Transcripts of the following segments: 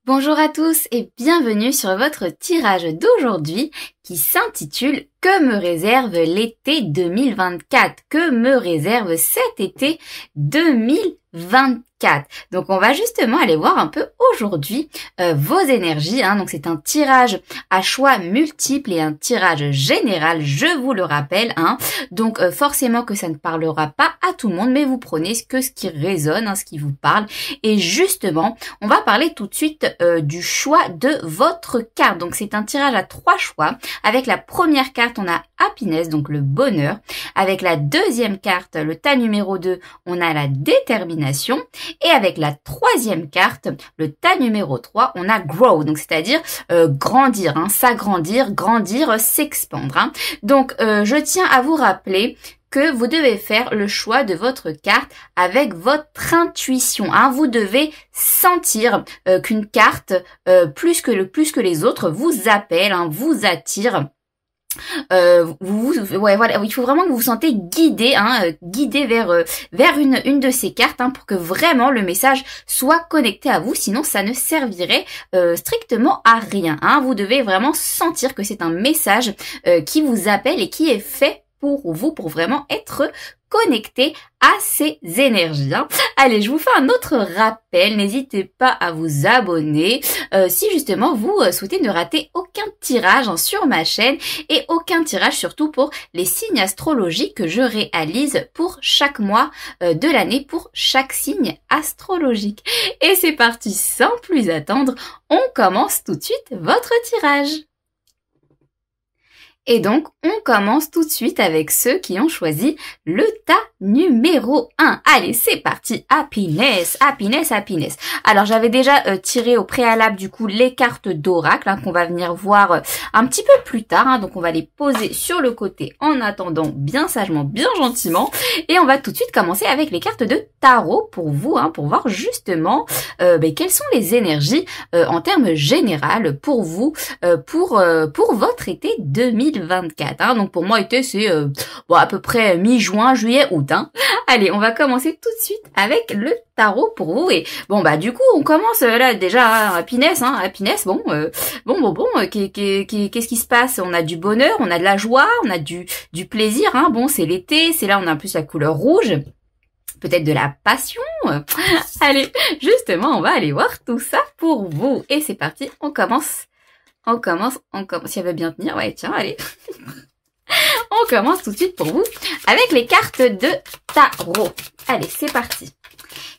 Bonjour à tous et bienvenue sur votre tirage d'aujourd'hui qui s'intitule « Que me réserve l'été 2024 ?» Que me réserve cet été 2024 ? Donc on va justement aller voir un peu aujourd'hui vos énergies. Donc c'est un tirage à choix multiples et un tirage général, je vous le rappelle. Donc forcément que ça ne parlera pas à tout le monde, mais vous prenez ce qui résonne, ce qui vous parle. Et justement, on va parler tout de suite du choix de votre carte. Donc c'est un tirage à 3 choix. Avec la première carte, on a Happiness, donc le bonheur. Avec la deuxième carte, le tas numéro 2, on a la détermination. Et avec la troisième carte, le tas numéro 3, on a Grow, donc c'est-à-dire grandir, s'agrandir, grandir, s'expandre. Donc je tiens à vous rappeler que vous devez faire le choix de votre carte avec votre intuition. Vous devez sentir qu'une carte, plus que les autres, vous appelle, vous attire. Voilà, il faut vraiment que vous vous sentez guidé, guidé vers une de ces cartes, pour que vraiment le message soit connecté à vous. Sinon, ça ne servirait strictement à rien. Vous devez vraiment sentir que c'est un message qui vous appelle et qui est fait pour vous, pour vraiment être connecté à ces énergies. Allez, je vous fais un autre rappel. N'hésitez pas à vous abonner si justement vous souhaitez ne rater aucun tirage sur ma chaîne et aucun tirage surtout pour les signes astrologiques que je réalise pour chaque mois de l'année, pour chaque signe astrologique. Et c'est parti, sans plus attendre, on commence tout de suite votre tirage. Et donc, on commence tout de suite avec ceux qui ont choisi le tas numéro 1. Allez, c'est parti. Happiness, happiness, happiness. Alors, j'avais déjà tiré au préalable, du coup, les cartes d'oracle qu'on va venir voir un petit peu plus tard. Donc, on va les poser sur le côté en attendant bien sagement, bien gentiment. Et on va tout de suite commencer avec les cartes de tarot pour vous, pour voir justement quelles sont les énergies en termes général pour vous, pour votre été 2024. Donc pour moi été c'est à peu près mi-juin, juillet, août. Allez, on va commencer tout de suite avec le tarot pour vous. Et du coup on commence là déjà happiness, happiness. Qu'est-ce qui se passe? On a du bonheur, on a de la joie, on a du plaisir. C'est l'été, c'est là on a en plus la couleur rouge. Peut-être de la passion. Allez, justement, on va aller voir tout ça pour vous. Et c'est parti, on commence. Si elle veut bien tenir, ouais, tiens, allez. On commence tout de suite pour vous avec les cartes de tarot. Allez, c'est parti.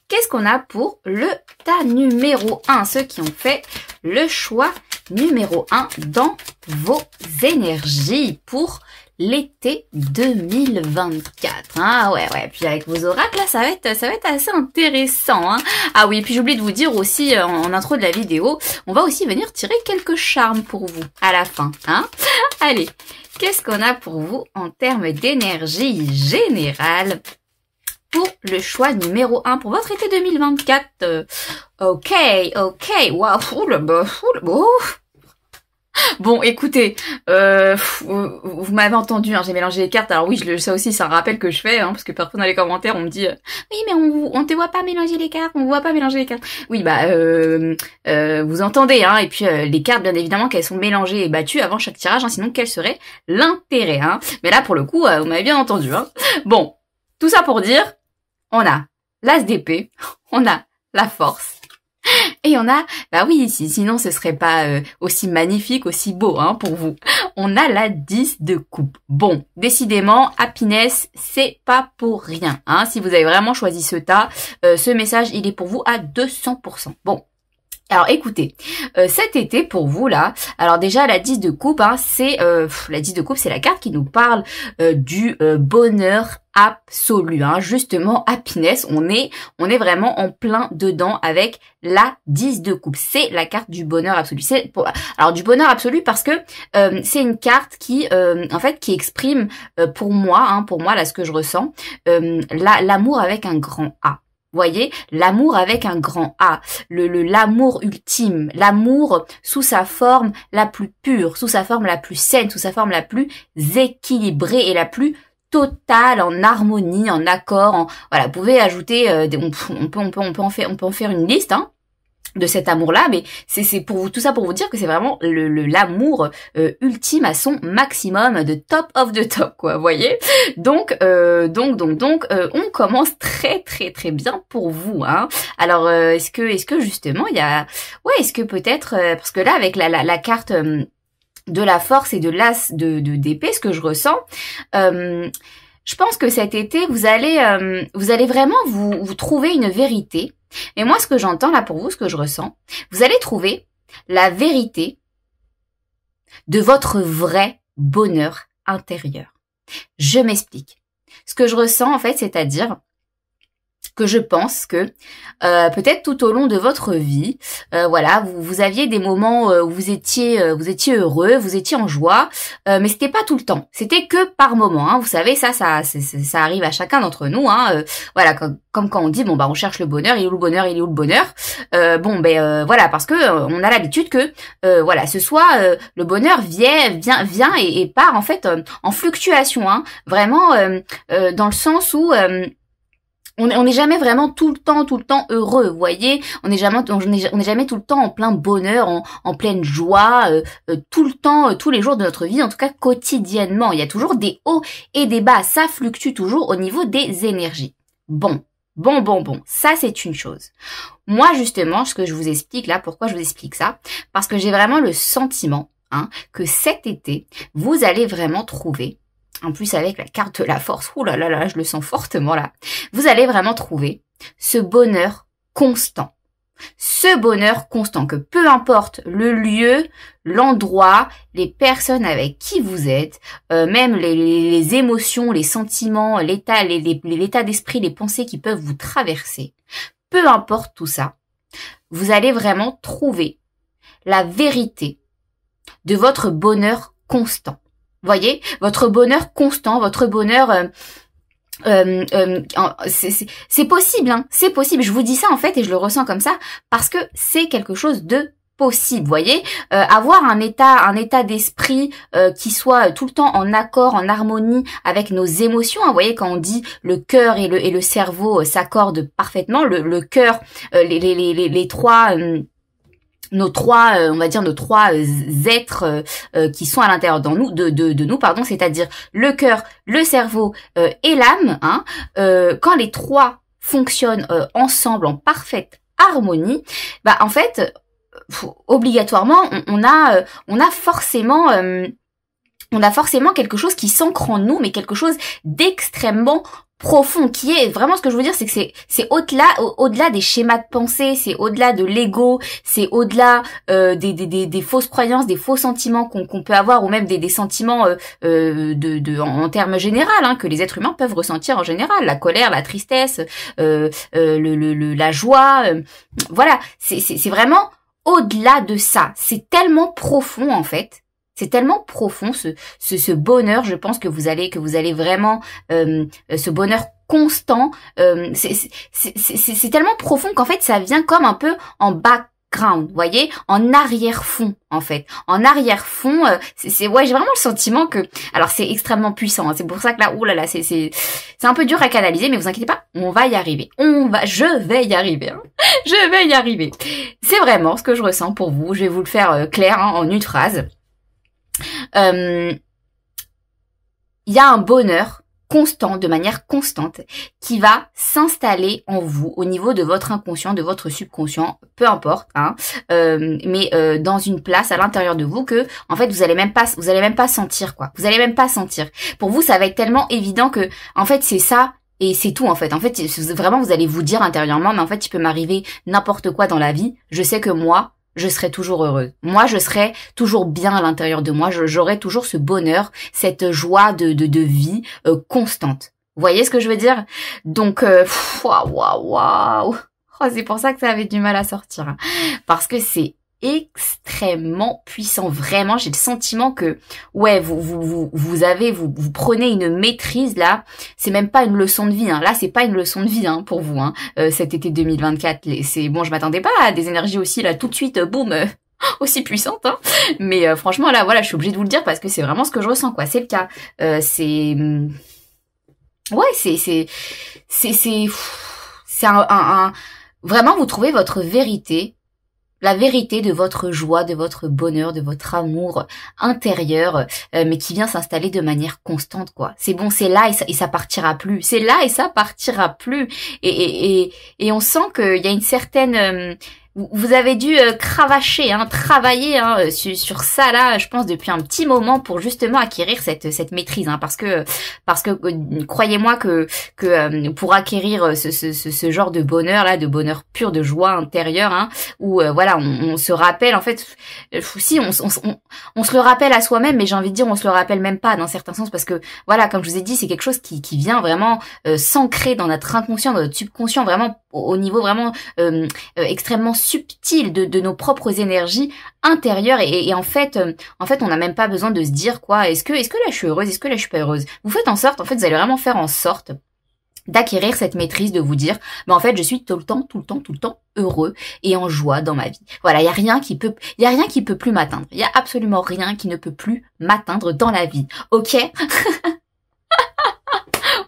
Qu'est-ce qu'on a pour le tas numéro 1? Ceux qui ont fait le choix numéro 1 dans vos énergies pour l'été 2024. Ouais. Puis avec vos oracles, là, ça va être assez intéressant. Ah oui, puis j'oublie de vous dire aussi, en intro de la vidéo, on va aussi venir tirer quelques charmes pour vous à la fin. Allez, qu'est-ce qu'on a pour vous en termes d'énergie générale pour le choix numéro 1 pour votre été 2024? Ok, waouh, Bon, écoutez, vous m'avez entendu, j'ai mélangé les cartes. Alors oui, ça aussi, c'est un rappel que je fais, parce que parfois dans les commentaires, on me dit oui, mais on te voit pas mélanger les cartes, Oui, vous entendez, et puis les cartes, bien évidemment, qu'elles sont mélangées et battues avant chaque tirage, sinon quel serait l'intérêt, Mais là, pour le coup, vous m'avez bien entendu, Bon, tout ça pour dire, on a l'as d'épée, on a la force. Et on a, sinon ce serait pas aussi magnifique, aussi beau, pour vous. On a la 10 de coupe. Bon, décidément, happiness, c'est pas pour rien, Si vous avez vraiment choisi ce tas, ce message, il est pour vous à 200%. Bon. Alors écoutez, cet été pour vous là, alors déjà la 10 de coupe, c'est la 10 de coupe, c'est la carte qui nous parle du bonheur absolu, justement happiness, on est vraiment en plein dedans avec la 10 de coupe. C'est la carte du bonheur absolu. Alors du bonheur absolu parce que c'est une carte qui qui exprime pour moi là ce que je ressens, l'amour avec un grand A. Voyez, l'amour avec un grand A, l'amour ultime, l'amour sous sa forme la plus pure, sous sa forme la plus saine, sous sa forme la plus équilibrée et la plus totale, en harmonie, en accord. Voilà, vous pouvez ajouter, on peut en faire une liste. de cet amour-là, mais c'est pour vous, tout ça pour vous dire que c'est vraiment l'amour ultime à son maximum, de top of the top, quoi, vous voyez. Donc, on commence très très très bien pour vous, hein. Alors, est-ce que justement il y a, ouais, est-ce que peut-être, parce que là avec la carte de la force et de l'as d'épée, ce que je ressens. Je pense que cet été, vous allez vraiment vous trouver une vérité. Mais moi, ce que j'entends là pour vous, ce que je ressens, vous allez trouver la vérité de votre vrai bonheur intérieur. Je m'explique. Ce que je ressens, en fait, c'est-à-dire que je pense que peut-être tout au long de votre vie, voilà, vous aviez des moments où vous étiez heureux, vous étiez en joie, mais c'était pas tout le temps. C'était que par moment. Hein. Vous savez, ça arrive à chacun d'entre nous. Hein. Voilà, comme quand on dit bon bah on cherche le bonheur, il est où le bonheur, il est où le bonheur. Voilà, parce que on a l'habitude que voilà, ce soit le bonheur vient et part en fait en fluctuation. Hein. Vraiment dans le sens où on n'est jamais vraiment tout le temps heureux, vous voyez. On n'est jamais tout le temps en plein bonheur, en pleine joie, tout le temps, tous les jours de notre vie, en tout cas quotidiennement. Il y a toujours des hauts et des bas, ça fluctue toujours au niveau des énergies. Bon, ça c'est une chose. Moi justement, ce que je vous explique là, pourquoi je vous explique ça, parce que j'ai vraiment le sentiment que cet été, vous allez vraiment trouver, en plus avec la carte de la force, ouh là là là, je le sens fortement là, vous allez vraiment trouver ce bonheur constant. Ce bonheur constant, que peu importe le lieu, l'endroit, les personnes avec qui vous êtes, même les émotions, les sentiments, l'état d'esprit, les pensées qui peuvent vous traverser, peu importe tout ça, vous allez vraiment trouver la vérité de votre bonheur constant. Voyez, votre bonheur constant, votre bonheur, c'est possible, hein, c'est possible. Je vous dis ça en fait et je le ressens comme ça parce que c'est quelque chose de possible. Voyez, avoir un état d'esprit qui soit tout le temps en accord, en harmonie avec nos émotions. Hein, voyez, quand on dit le cœur et le cerveau s'accordent parfaitement, le cœur, les trois nos trois êtres qui sont à l'intérieur de nous, pardon, c'est-à-dire le cœur, le cerveau et l'âme, hein, quand les trois fonctionnent ensemble en parfaite harmonie, bah en fait, obligatoirement, on a forcément quelque chose qui s'ancre en nous, mais quelque chose d'extrêmement profond, qui est vraiment, ce que je veux dire, c'est que c'est au-delà des schémas de pensée, c'est au-delà de l'ego, c'est au-delà des fausses croyances, des faux sentiments qu'on peut avoir, ou même des sentiments en termes généraux, hein, que les êtres humains peuvent ressentir en général, la colère, la tristesse, la joie, voilà, c'est vraiment au-delà de ça. C'est tellement profond en fait. C'est tellement profond ce bonheur, je pense que vous allez vraiment ce bonheur constant. C'est tellement profond qu'en fait ça vient comme un peu en background, vous voyez, en arrière-fond en fait. En arrière-fond, ouais, j'ai vraiment le sentiment que, alors c'est extrêmement puissant. Hein, c'est pour ça que là, oh là là, c'est un peu dur à canaliser, mais vous inquiétez pas, on va y arriver. Je vais y arriver. Hein. Je vais y arriver. C'est vraiment ce que je ressens pour vous. Je vais vous le faire clair en une phrase. Il y a un bonheur constant, de manière constante, qui va s'installer en vous, au niveau de votre inconscient, de votre subconscient, peu importe, hein, mais dans une place à l'intérieur de vous que, en fait, vous allez même pas sentir, quoi. Vous allez même pas sentir. Pour vous, ça va être tellement évident que, en fait, c'est ça. Et c'est tout en fait. En fait, vraiment, vous allez vous dire intérieurement, mais en fait, il peut m'arriver n'importe quoi dans la vie. Je sais que moi, je serai toujours heureuse. Moi, je serai toujours bien à l'intérieur de moi. J'aurai toujours ce bonheur, cette joie de vie constante. Vous voyez ce que je veux dire? Donc, waouh. Oh, c'est pour ça que ça avait du mal à sortir. Hein. Parce que c'est extrêmement puissant. Vraiment, j'ai le sentiment que, ouais, vous prenez une maîtrise là. C'est même pas une leçon de vie. Hein. Là, c'est pas une leçon de vie hein, pour vous. Hein. Cet été 2024, c'est bon. Je m'attendais pas à des énergies aussi là tout de suite. Boum. Aussi puissantes. Hein. Mais franchement là, voilà, je suis obligée de vous le dire parce que c'est vraiment ce que je ressens. Quoi. C'est le cas. Ouais, c'est vraiment vous trouvez votre vérité la vérité de votre joie, de votre bonheur, de votre amour intérieur, mais qui vient s'installer de manière constante, quoi. C'est bon, c'est là et ça partira plus. C'est là et ça partira plus. Et on sent qu'il y a une certaine... vous avez dû cravacher, hein, travailler sur ça là, je pense depuis un petit moment pour justement acquérir cette maîtrise, hein, parce que croyez-moi que pour acquérir ce genre de bonheur là, de bonheur pur, de joie intérieure, hein, où voilà, on se rappelle en fait, si on se le rappelle à soi-même, mais j'ai envie de dire on se le rappelle même pas dans certains sens, parce que voilà, comme je vous ai dit, c'est quelque chose qui vient vraiment s'ancrer dans notre inconscient, dans notre subconscient, vraiment au niveau vraiment extrêmement subtil de nos propres énergies intérieures et en fait on n'a même pas besoin de se dire quoi, est-ce que là je suis heureuse, est-ce que là je suis pas heureuse. Vous faites en sorte, en fait vous allez vraiment faire en sorte d'acquérir cette maîtrise, de vous dire en fait je suis tout le temps heureux et en joie dans ma vie. Voilà, il y a rien qui peut plus m'atteindre. Il y a absolument rien qui ne peut plus m'atteindre dans la vie. OK?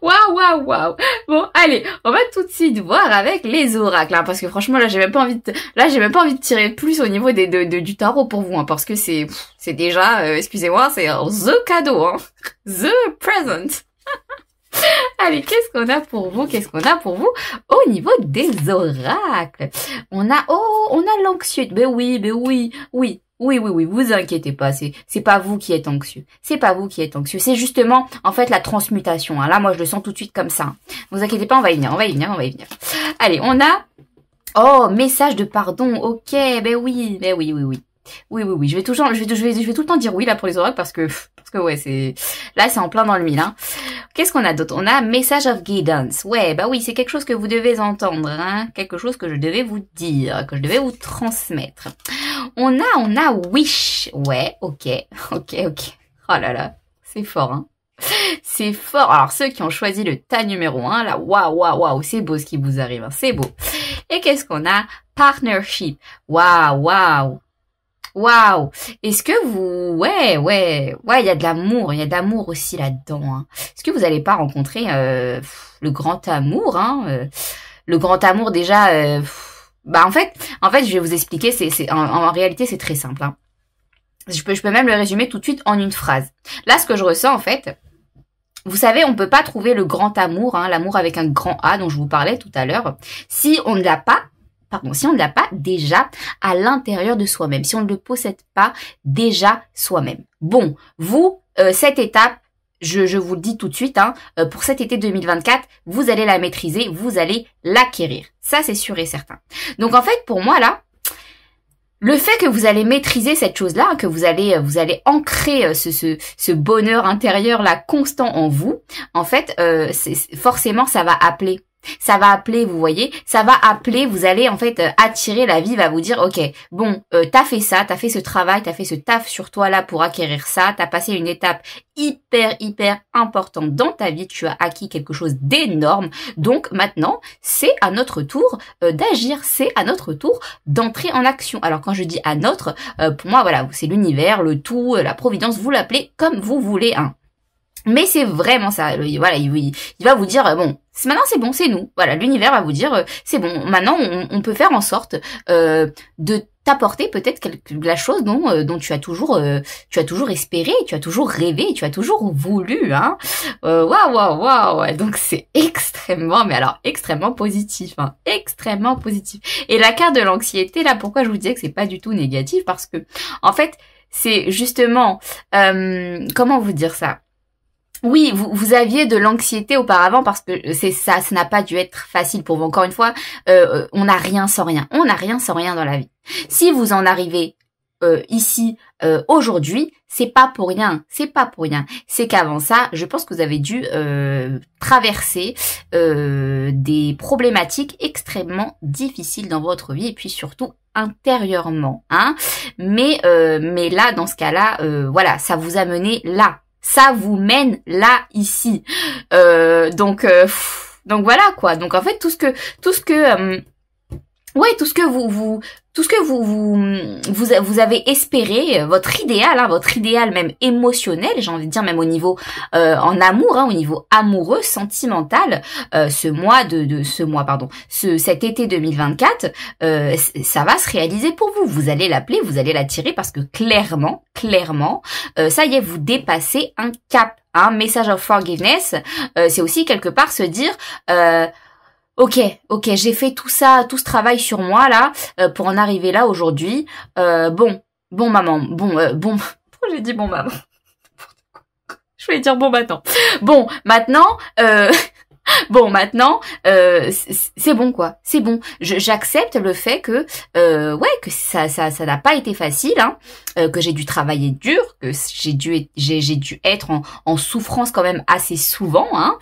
Waouh. Bon, allez, on va tout de suite voir avec les oracles, hein, parce que franchement, là, j'ai même pas envie de tirer plus au niveau du tarot pour vous, hein, parce que c'est déjà, excusez-moi, c'est the cadeau, hein, the present. Allez, qu'est-ce qu'on a pour vous au niveau des oracles? On a l'anxieux. Ben oui, vous inquiétez pas, c'est pas vous qui êtes anxieux. C'est justement, en fait, la transmutation, hein. Là, moi, je le sens tout de suite comme ça. Vous inquiétez pas, on va y venir. Allez, on a, message de pardon, ok, ben oui. Oui, je vais tout le temps dire oui, là, pour les oracles, parce que ouais, c'est en plein dans le mille, hein. Qu'est-ce qu'on a d'autre? On a message of guidance. Ouais, bah oui, c'est quelque chose que vous devez entendre, hein. Quelque chose que je devais vous dire, que je devais vous transmettre. On a wish. Ouais, ok. Oh là là, c'est fort, hein. C'est fort. Alors, ceux qui ont choisi le tas numéro 1, là, waouh, c'est beau ce qui vous arrive, hein. C'est beau. Et qu'est-ce qu'on a? Partnership. Waouh. Est-ce que vous... Ouais, il y a de l'amour aussi là-dedans, hein. Est-ce que vous n'allez pas rencontrer le grand amour, hein, le grand amour déjà... en fait, je vais vous expliquer, en réalité, c'est très simple, hein. Je peux même le résumer tout de suite en une phrase. Là, ce que je ressens, en fait... Vous savez, on peut pas trouver le grand amour, hein, l'amour avec un grand A dont je vous parlais tout à l'heure, si on ne l'a pas déjà à l'intérieur de soi-même, si on ne le possède pas déjà soi-même. Bon, vous, cette étape, je vous le dis tout de suite, hein, pour cet été 2024, vous allez la maîtriser, vous allez l'acquérir. Ça, c'est sûr et certain. Donc, en fait, pour moi, là, le fait que vous allez maîtriser cette chose-là, que vous allez ancrer ce bonheur intérieur là constant en vous, en fait, forcément, ça va appeler. Vous voyez, vous allez en fait attirer, la vie va vous dire, ok, bon, t'as fait ça, t'as fait ce travail, t'as fait ce taf sur toi là pour acquérir ça, t'as passé une étape hyper importante dans ta vie, tu as acquis quelque chose d'énorme, donc maintenant, c'est à notre tour d'agir, c'est à notre tour d'entrer en action. Alors quand je dis à notre, pour moi, voilà, c'est l'univers, le tout, la providence, vous l'appelez comme vous voulez, hein. Mais c'est vraiment ça. Voilà, il va vous dire bon, maintenant c'est bon, c'est nous. Voilà, l'univers va vous dire c'est bon. Maintenant, on peut faire en sorte de t'apporter peut-être la chose dont tu as toujours espéré, tu as toujours rêvé, tu as toujours voulu, hein. Waouh. Donc c'est extrêmement positif, hein, extrêmement positif. Et la carte de l'anxiété là, pourquoi je vous disais que c'est pas du tout négatif, parce que en fait c'est justement comment vous dire ça. Oui, vous aviez de l'anxiété auparavant parce que ça n'a pas dû être facile pour vous. Encore une fois, on n'a rien sans rien. On n'a rien sans rien dans la vie. Si vous en arrivez ici aujourd'hui, c'est pas pour rien. C'est qu'avant ça, je pense que vous avez dû traverser des problématiques extrêmement difficiles dans votre vie et puis surtout intérieurement, hein. Mais là, dans ce cas-là, voilà, ça vous a mené là. Ça vous mène là, ici. Donc voilà quoi. Donc en fait tout ce que tout ce que vous avez espéré, votre idéal même émotionnel, j'ai envie de dire même au niveau en amour, hein, au niveau amoureux, sentimental, cet été 2024, ça va se réaliser pour vous. Vous allez l'appeler, vous allez l'attirer parce que clairement, ça y est, vous dépassez un cap. Un message of forgiveness, c'est aussi quelque part se dire ok, j'ai fait tout ça, tout ce travail sur moi là pour en arriver là aujourd'hui. Bon maman, pourquoi j'ai dit bon maman? Je voulais dire bon maintenant. Bon maintenant, c'est bon quoi, c'est bon. J'accepte le fait que que ça n'a pas été facile, hein, que j'ai dû travailler dur, que j'ai dû être en souffrance quand même assez souvent, hein,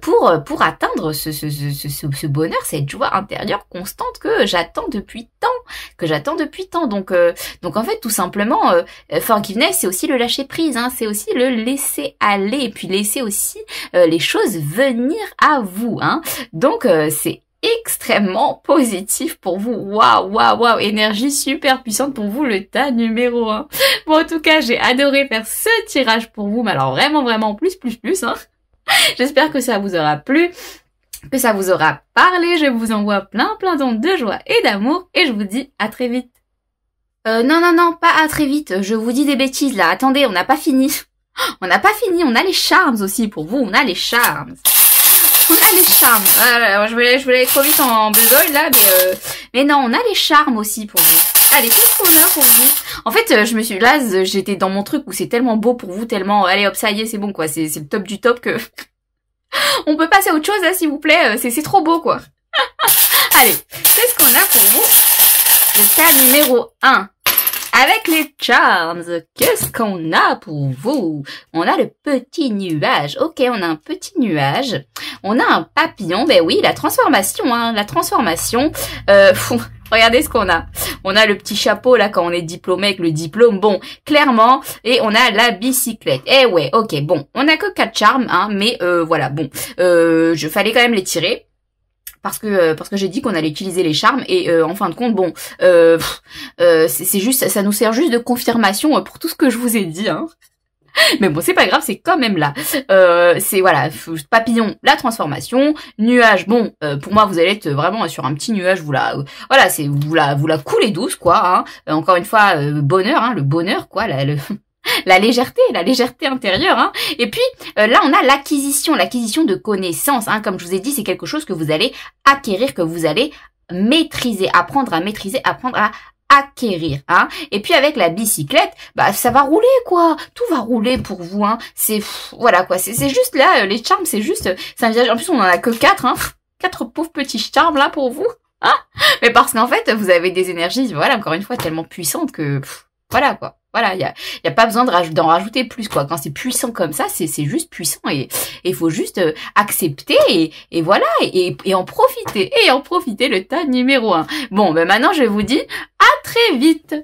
pour atteindre ce bonheur, cette joie intérieure constante que j'attends depuis tant. Donc en fait tout simplement forgiveness, c'est aussi le lâcher prise, hein, c'est aussi le laisser aller et puis laisser aussi les choses venir à vous, hein. Donc c'est extrêmement positif pour vous. Waouh, énergie super puissante pour vous, le tas numéro 1. Bon, en tout cas, j'ai adoré faire ce tirage pour vous, mais alors vraiment plus, hein. J'espère que ça vous aura plu, que ça vous aura parlé. Je vous envoie plein d'ondes de joie et d'amour et je vous dis à très vite. Non, pas à très vite. Je vous dis des bêtises là. Attendez, on n'a pas fini. On n'a pas fini. On a les charms aussi pour vous. On a les charms. Voilà, je voulais aller trop vite en besogne là, mais non, on a les charmes aussi pour vous. Allez, qu'est-ce qu'on a pour vous? En fait, j'étais dans mon truc où c'est tellement beau pour vous, tellement, allez hop, ça y est, c'est bon quoi, c'est le top du top que on peut passer à autre chose là, s'il vous plaît, c'est trop beau quoi. Allez, qu'est-ce qu'on a pour vous? Le tas numéro 1. Avec les charms, qu'est-ce qu'on a pour vous? On a le petit nuage. Ok, on a un petit nuage. On a un papillon. Ben oui, la transformation, hein, la transformation. Regardez ce qu'on a. On a le petit chapeau là quand on est diplômé avec le diplôme. Bon, clairement. Et on a la bicyclette. Eh ouais, ok, bon. On a que 4 charmes, hein, mais voilà, bon. Fallait quand même les tirer. Parce que j'ai dit qu'on allait utiliser les charmes et en fin de compte bon c'est juste ça nous sert juste de confirmation pour tout ce que je vous ai dit, hein. Mais bon, c'est pas grave, c'est quand même là. C'est voilà, papillon, la transformation, nuage. Bon, pour moi, vous allez être vraiment sur un petit nuage. Vous la coulez douce, quoi. Hein. Encore une fois, bonheur, hein, le bonheur, quoi. La légèreté intérieure, hein. Et puis là on a l'acquisition de connaissances, hein. Comme je vous ai dit, c'est quelque chose que vous allez acquérir, que vous allez maîtriser, apprendre à acquérir, hein. Et puis avec la bicyclette, bah ça va rouler quoi, tout va rouler pour vous, hein. Voilà quoi, c'est juste là les charmes, c'est juste un visage. En plus on en a que 4, hein. 4 pauvres petits charmes là pour vous, hein. Mais parce qu'en fait vous avez des énergies, voilà, encore une fois tellement puissantes que voilà quoi. Voilà, y a pas besoin d'en rajouter plus quoi. Quand c'est puissant comme ça, c'est juste puissant et il faut juste accepter et voilà et en profiter le tas numéro 1. Bon, ben maintenant je vous dis à très vite.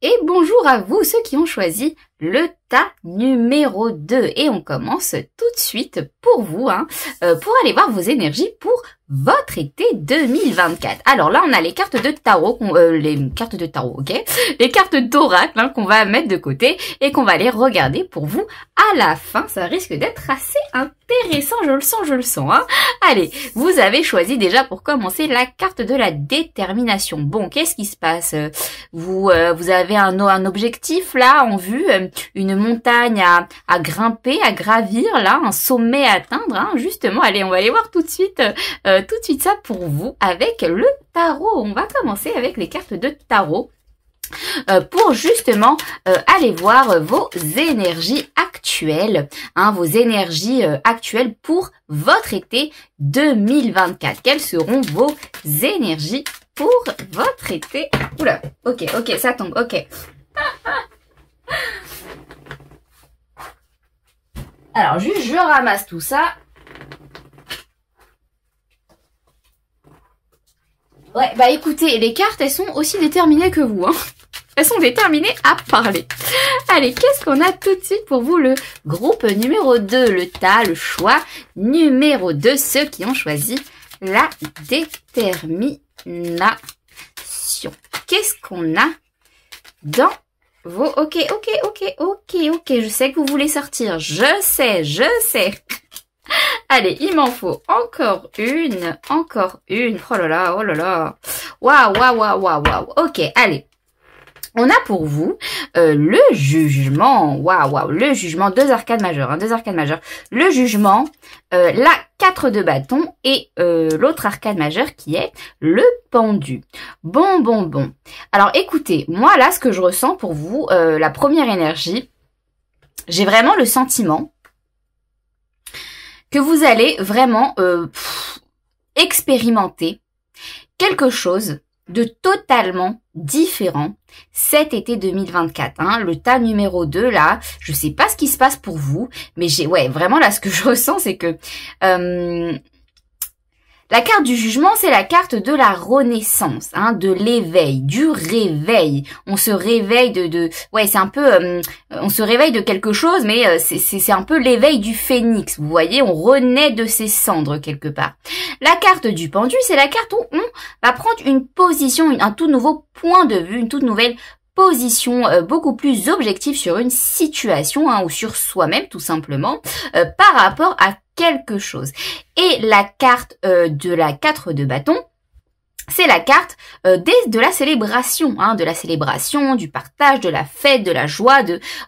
Et bonjour à vous ceux qui ont choisi le tas numéro 2 et on commence tout de suite pour vous, hein, pour aller voir vos énergies pour votre été 2024. Alors là, on a les cartes de tarot, ok, les cartes d'oracle, hein, qu'on va mettre de côté et qu'on va aller regarder pour vous à la fin. Ça risque d'être assez intéressant, je le sens, hein. Allez, vous avez choisi déjà pour commencer la carte de la détermination. Bon, qu'est-ce qui se passe? Vous avez un objectif là en vue, une montagne à grimper, à gravir là, un sommet à atteindre, hein, justement. Allez, on va aller voir tout de suite ça pour vous avec le tarot. On va commencer avec les cartes de tarot pour justement aller voir vos énergies actuelles, hein, vos énergies actuelles pour votre été 2024. Quelles seront vos énergies pour votre été? Oula, ok, ça tombe, ok. Alors juste je ramasse tout ça. Ouais, bah écoutez, les cartes, elles sont aussi déterminées que vous, hein. Elles sont déterminées à parler. Allez, qu'est-ce qu'on a tout de suite pour vous? Le groupe numéro 2, le tas, le choix numéro 2, ceux qui ont choisi la détermination. qu'est-ce qu'on a dans vos... Ok, je sais que vous voulez sortir. Je sais. Allez, il m'en faut encore une. Oh là là. Waouh. Ok, allez. On a pour vous le jugement. Waouh, le jugement. Deux arcades majeures. Le jugement, la 4 de bâton et l'autre arcade majeure qui est le pendu. Bon. Alors écoutez, moi là, ce que je ressens pour vous, la première énergie, j'ai vraiment le sentiment que vous allez vraiment expérimenter quelque chose de totalement différent cet été 2024. Hein. Le tas numéro 2, là, je sais pas ce qui se passe pour vous, mais vraiment là, ce que je ressens, c'est que la carte du jugement, c'est la carte de la renaissance, hein, de l'éveil, du réveil. On se réveille c'est un peu, on se réveille de quelque chose, mais c'est un peu l'éveil du phénix. Vous voyez, on renaît de ses cendres quelque part. La carte du pendu, c'est la carte où on va prendre une position, un tout nouveau point de vue, une toute nouvelle position beaucoup plus objective sur une situation, hein, ou sur soi-même tout simplement, par rapport à quelque chose. Et la carte de la 4 de bâton, c'est la carte de la célébration, hein, du partage, de la fête, de la joie,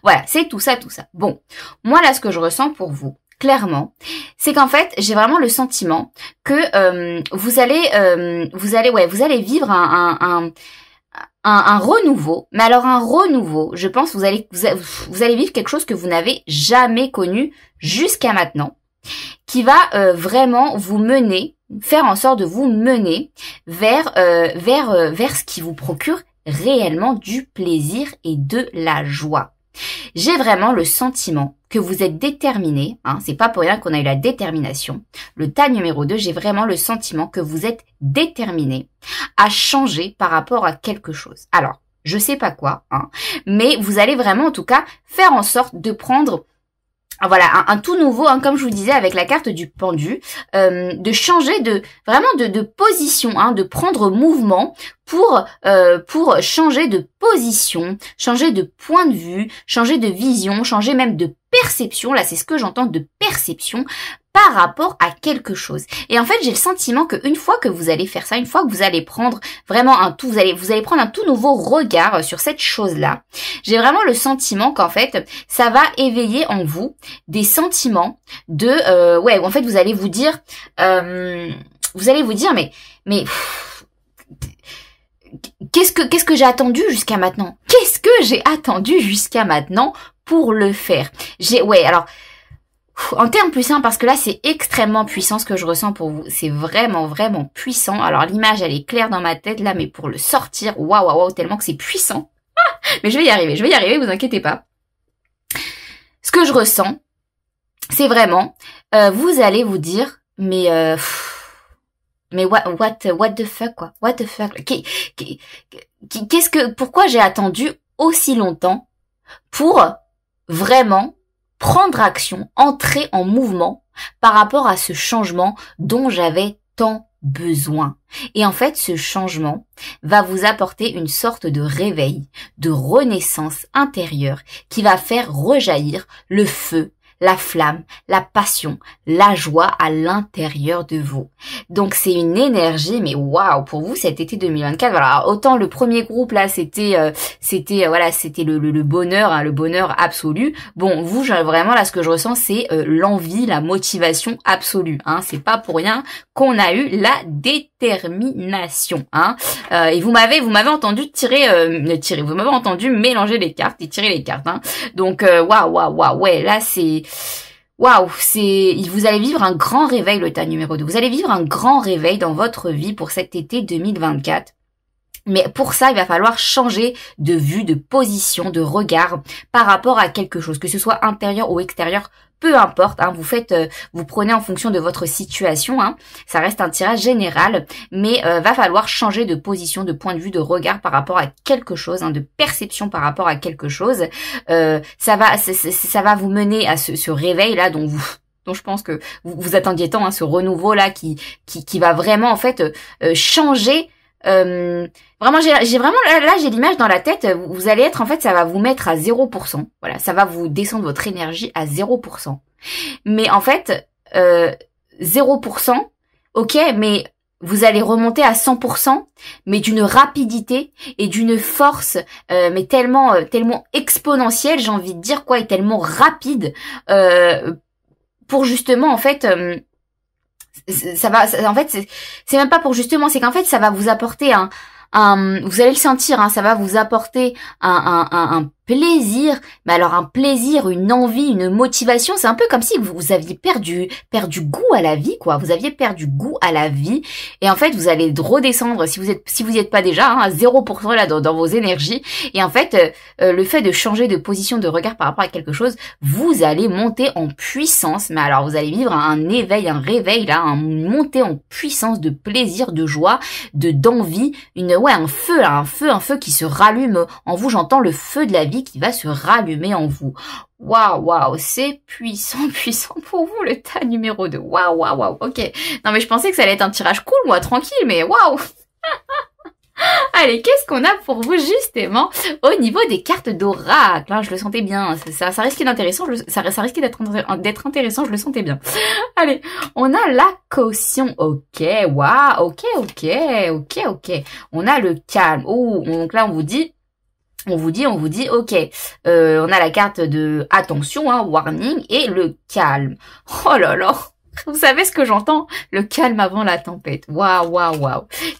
voilà, c'est tout ça. Bon, moi là, ce que je ressens pour vous, clairement, c'est qu'en fait, j'ai vraiment le sentiment que vous allez vivre un renouveau, mais alors un renouveau, je pense vous allez vivre quelque chose que vous n'avez jamais connu jusqu'à maintenant, qui va vraiment vous mener, faire en sorte de vous mener vers ce qui vous procure réellement du plaisir et de la joie. J'ai vraiment le sentiment que vous êtes déterminé, hein, c'est pas pour rien qu'on a eu la détermination. Le tas numéro 2, j'ai vraiment le sentiment que vous êtes déterminé à changer par rapport à quelque chose. Alors, je sais pas quoi, hein, mais vous allez vraiment en tout cas faire en sorte de prendre un tout nouveau, hein, comme je vous disais avec la carte du pendu, de changer de position, hein, de prendre mouvement pour changer de position, changer de point de vue, changer de vision, changer même de perception. Là, c'est ce que j'entends, de perception par rapport à quelque chose. Et en fait, j'ai le sentiment qu'une fois que vous allez faire ça, une fois que vous allez prendre vraiment vous allez prendre un tout nouveau regard sur cette chose-là, j'ai vraiment le sentiment qu'en fait, ça va éveiller en vous des sentiments de, où en fait, vous allez vous dire, mais qu'est-ce que j'ai attendu jusqu'à maintenant? Qu'est-ce que j'ai attendu jusqu'à maintenant pour le faire? En termes plus simples, parce que là, c'est extrêmement puissant ce que je ressens pour vous. C'est vraiment, vraiment puissant. Alors, l'image, elle est claire dans ma tête, là, mais pour le sortir, waouh, tellement que c'est puissant. Mais je vais y arriver, vous inquiétez pas. Ce que je ressens, c'est vraiment, vous allez vous dire, mais what the fuck, quoi. What the fuck. Pourquoi j'ai attendu aussi longtemps pour vraiment prendre action, entrer en mouvement par rapport à ce changement dont j'avais tant besoin. Et en fait, ce changement va vous apporter une sorte de réveil, de renaissance intérieure qui va faire rejaillir le feu, la flamme, la passion, la joie à l'intérieur de vous. Donc c'est une énergie, mais waouh, pour vous cet été 2024. Voilà, autant le premier groupe là, c'était le bonheur, hein, le bonheur absolu. Bon, vous vraiment là, ce que je ressens, c'est l'envie, la motivation absolue. Hein, c'est pas pour rien qu'on a eu la détermination. Hein, et vous m'avez entendu vous m'avez entendu mélanger les cartes et tirer les cartes. Hein. Donc waouh, ouais, là c'est waouh, vous allez vivre un grand réveil, le tas numéro 2. Vous allez vivre un grand réveil dans votre vie pour cet été 2024. Mais pour ça, il va falloir changer de vue, de position, de regard par rapport à quelque chose, que ce soit intérieur ou extérieur, peu importe. Hein, vous prenez en fonction de votre situation. Hein, ça reste un tirage général, mais va falloir changer de position, de point de vue, de regard par rapport à quelque chose, hein, de perception par rapport à quelque chose. Ça va vous mener à ce réveil là dont je pense que vous attendiez tant, hein, ce renouveau là qui va vraiment en fait changer vraiment, j'ai vraiment, là, j'ai l'image dans la tête, vous allez être, en fait, ça va vous mettre à 0%. Voilà, ça va vous descendre votre énergie à 0%. Mais en fait, 0%, ok, mais vous allez remonter à 100%, mais d'une rapidité et d'une force, mais tellement exponentielle, j'ai envie de dire, quoi, et tellement rapide, pour justement, en fait, en fait, c'est même pas pour justement, c'est qu'en fait, ça va vous apporter vous allez le sentir, hein, ça va vous apporter un plaisir, mais alors un plaisir, une envie, une motivation, c'est un peu comme si vous aviez perdu goût à la vie, quoi. Vous aviez perdu goût à la vie, et en fait, vous allez redescendre, si vous y êtes pas déjà, hein, à 0% là dans vos énergies, et en fait, le fait de changer de position de regard par rapport à quelque chose, vous allez monter en puissance, mais alors vous allez vivre un éveil, un réveil, là, une montée en puissance de plaisir, de joie, d'envie, un feu qui se rallume en vous. J'entends le feu de la vie qui va se rallumer en vous. Waouh, c'est puissant, puissant pour vous, le tas numéro 2. Waouh, ok. Non, mais je pensais que ça allait être un tirage cool, moi, tranquille, mais waouh. Allez, qu'est-ce qu'on a pour vous, justement, au niveau des cartes d'oracle, hein, je le sentais bien, ça risquait d'intéressant, ça risquait d'être intéressant, je le sentais bien. Allez, on a la caution, ok, waouh, ok. On a le calme, donc là, on vous dit, ok, on a la carte de attention, hein, warning, et le calme. Oh là là, vous savez ce que j'entends? Le calme avant la tempête. Waouh.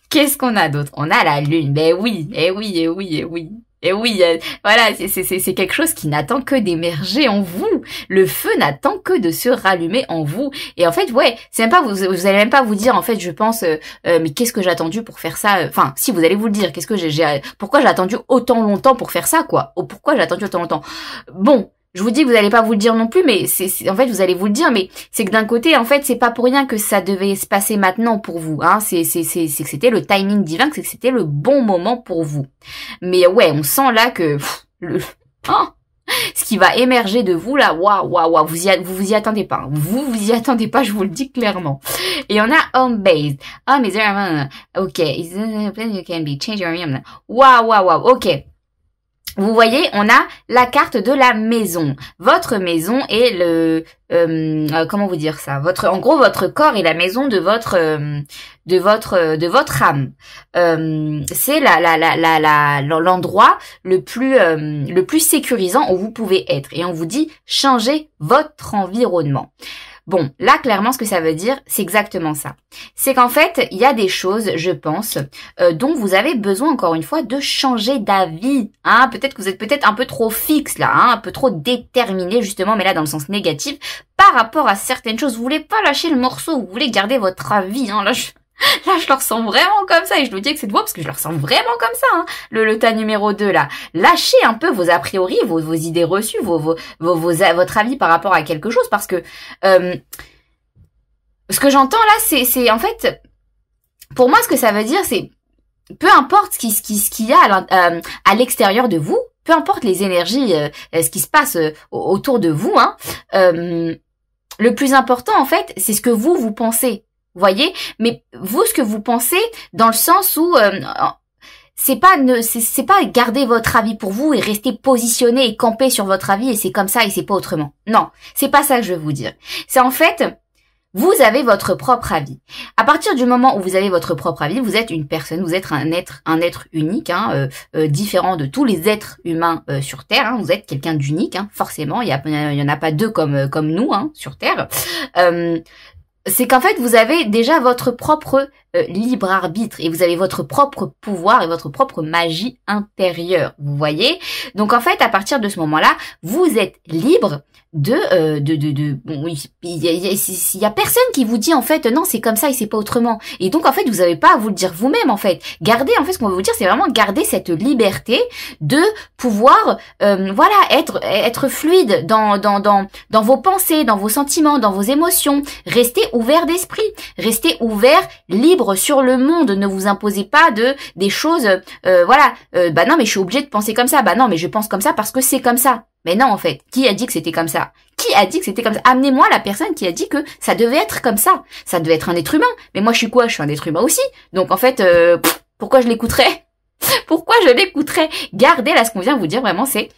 Qu'est-ce qu'on a d'autre? On a la lune. Ben oui, voilà, c'est quelque chose qui n'attend que d'émerger en vous. Le feu n'attend que de se rallumer en vous. Et en fait, ouais, c'est même pas, vous allez même pas vous dire, en fait, je pense, mais qu'est-ce que j'ai attendu pour faire ça? Enfin, si, vous allez vous le dire, pourquoi j'ai attendu autant longtemps pour faire ça, quoi? Pourquoi j'ai attendu autant longtemps? Bon. Je vous dis que vous allez pas vous le dire non plus, mais en fait, vous allez vous le dire, mais c'est que d'un côté, en fait, c'est pas pour rien que ça devait se passer maintenant pour vous, hein. C'est que c'était le timing divin, que c'était le bon moment pour vous. Mais ouais, on sent là que, ce qui va émerger de vous, là, waouh, vous y attendez pas. Vous y attendez pas, je vous le dis clairement. Et on a home base. Ok. You can be change your room. Waouh, ok. Vous voyez, on a la carte de la maison. Votre maison est comment vous dire ça? En gros, votre corps est la maison de votre âme. C'est l'endroit le plus sécurisant où vous pouvez être. Et on vous dit, changez votre environnement. Bon, là, clairement, ce que ça veut dire, c'est exactement ça. C'est qu'en fait, il y a des choses, je pense, dont vous avez besoin, encore une fois, de changer d'avis. Hein, peut-être que vous êtes peut-être un peu trop fixe, là, hein, un peu trop déterminé, justement, mais là, dans le sens négatif, par rapport à certaines choses. Vous voulez pas lâcher le morceau, vous voulez garder votre avis. Hein, là, je le ressens vraiment comme ça, et je le dis avec cette voix parce que je le ressens vraiment comme ça, hein, le tas numéro 2 là. Lâchez un peu vos a priori, vos idées reçues, votre avis par rapport à quelque chose, parce que ce que j'entends là, c'est en fait, pour moi, ce que ça veut dire, c'est peu importe ce qu'il y a à l'extérieur de vous, peu importe les énergies, ce qui se passe autour de vous, hein, le plus important en fait, c'est ce que vous pensez. Voyez, mais vous, ce que vous pensez, dans le sens où c'est pas garder votre avis pour vous et rester positionné et camper sur votre avis et c'est comme ça et c'est pas autrement. Non, c'est pas ça que je veux vous dire. C'est en fait, vous avez votre propre avis. À partir du moment où vous avez votre propre avis, vous êtes une personne, vous êtes un être unique, hein, différent de tous les êtres humains sur Terre. Hein, vous êtes quelqu'un d'unique, hein, forcément. Il y en a pas deux comme nous, hein, sur Terre. C'est qu'en fait, vous avez déjà votre propre libre arbitre et vous avez votre propre pouvoir et votre propre magie intérieure. Vous voyez? Donc en fait, à partir de ce moment-là, vous êtes libre bon, il y a personne qui vous dit en fait non, c'est comme ça et c'est pas autrement. Et donc en fait, vous avez pas à vous le dire vous-même en fait. Gardez en fait ce qu'on veut vous dire, c'est vraiment garder cette liberté de pouvoir voilà, être fluide dans vos pensées, dans vos sentiments, dans vos émotions. Restez ouvert d'esprit, restez ouvert, libre sur le monde, ne vous imposez pas des choses voilà, bah non mais je suis obligée de penser comme ça, bah non mais je pense comme ça parce que c'est comme ça. Mais non, en fait, qui a dit que c'était comme ça? Qui a dit que c'était comme ça? Amenez-moi la personne qui a dit que ça devait être comme ça. Ça devait être un être humain. Mais moi, je suis quoi? Je suis un être humain aussi. Donc, en fait, Pourquoi je l'écouterais? Pourquoi je l'écouterais? Gardez, là, ce qu'on vient de vous dire vraiment, c'est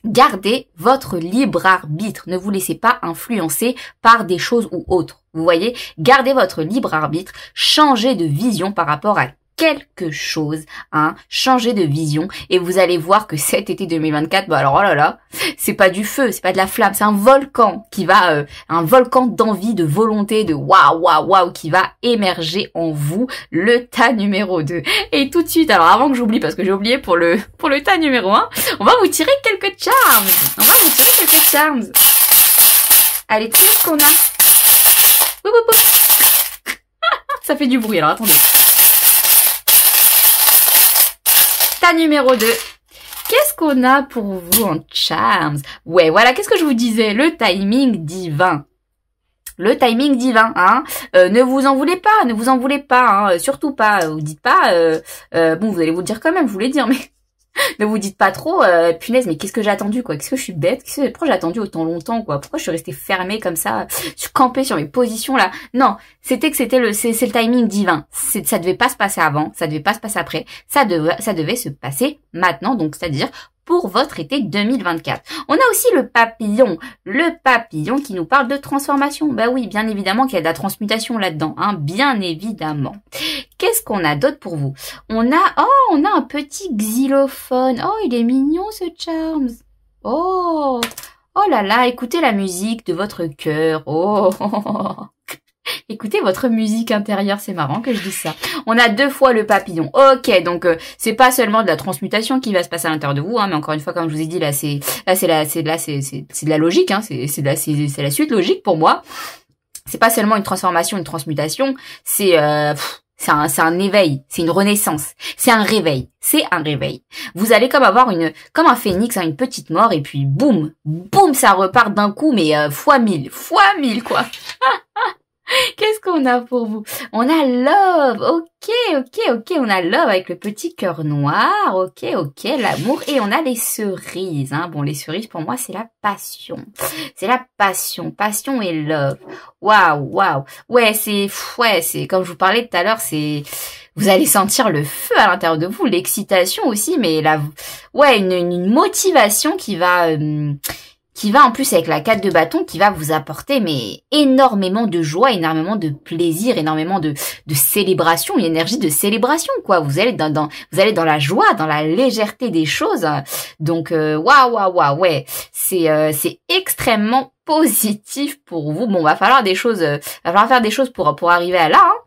gardez votre libre arbitre. Ne vous laissez pas influencer par des choses ou autres. Vous voyez? Gardez votre libre arbitre. Changez de vision par rapport à quelque chose, hein, changez de vision et vous allez voir que cet été 2024, bah alors oh là là, c'est pas du feu, c'est pas de la flamme, c'est un volcan qui va, un volcan d'envie, de volonté, de waouh qui va émerger en vous, le tas numéro 2. Et tout de suite, alors avant que j'oublie, parce que j'ai oublié pour le tas numéro 1, on va vous tirer quelques charms. On va vous tirer quelques charms. Allez, tirez ce qu'on a. Oup, oup, oup. Ça fait du bruit, alors attendez. Tas numéro 2. Qu'est-ce qu'on a pour vous en charms? Ouais, voilà, qu'est-ce que je vous disais? Le timing divin. Le timing divin, hein. Ne vous en voulez pas, hein. Surtout pas. Vous dites pas, bon, vous allez vous le dire quand même, je voulais dire, mais ne vous dites pas trop, punaise, mais qu'est-ce que j'ai attendu, quoi? Qu'est-ce que je suis bête? Pourquoi j'ai attendu autant longtemps, quoi? Pourquoi je suis restée fermée comme ça? Je suis campée sur mes positions, là. Non. C'est le timing divin. Ça devait pas se passer avant. Ça devait pas se passer après. Ça devait se passer maintenant. Donc, c'est-à-dire, pour votre été 2024. On a aussi le papillon qui nous parle de transformation. Bah oui, bien évidemment qu'il y a de la transmutation là-dedans, hein, bien évidemment. Qu'est-ce qu'on a d'autre pour vous? On a un petit xylophone. Oh, il est mignon ce Charms. Oh là là, écoutez la musique de votre cœur. Oh. Écoutez votre musique intérieure, c'est marrant que je dise ça. On a 2 fois le papillon. Ok, donc c'est pas seulement de la transmutation qui va se passer à l'intérieur de vous, hein, mais encore une fois, comme je vous ai dit, là c'est de la logique, hein, c'est la suite logique pour moi. C'est pas seulement une transformation, une transmutation, c'est un éveil, c'est une renaissance, c'est un réveil. Vous allez comme avoir comme un phénix, hein, une petite mort, et puis boum, ça repart d'un coup, mais fois 1000 quoi. Qu'est-ce qu'on a pour vous? On a love, ok, on a love avec le petit cœur noir, ok, l'amour, et on a les cerises, hein. Bon, les cerises pour moi c'est la passion, passion et love. Waouh, ouais, c'est comme je vous parlais tout à l'heure, vous allez sentir le feu à l'intérieur de vous, l'excitation aussi, mais une motivation qui va en plus avec la 4 de bâton, qui va vous apporter mais énormément de joie, énormément de plaisir, énormément de célébration, une énergie de célébration, quoi. Vous allez dans la joie, dans la légèreté des choses. Donc waouh, ouais, c'est extrêmement positif pour vous. Bon, va falloir faire des choses pour arriver à là, hein.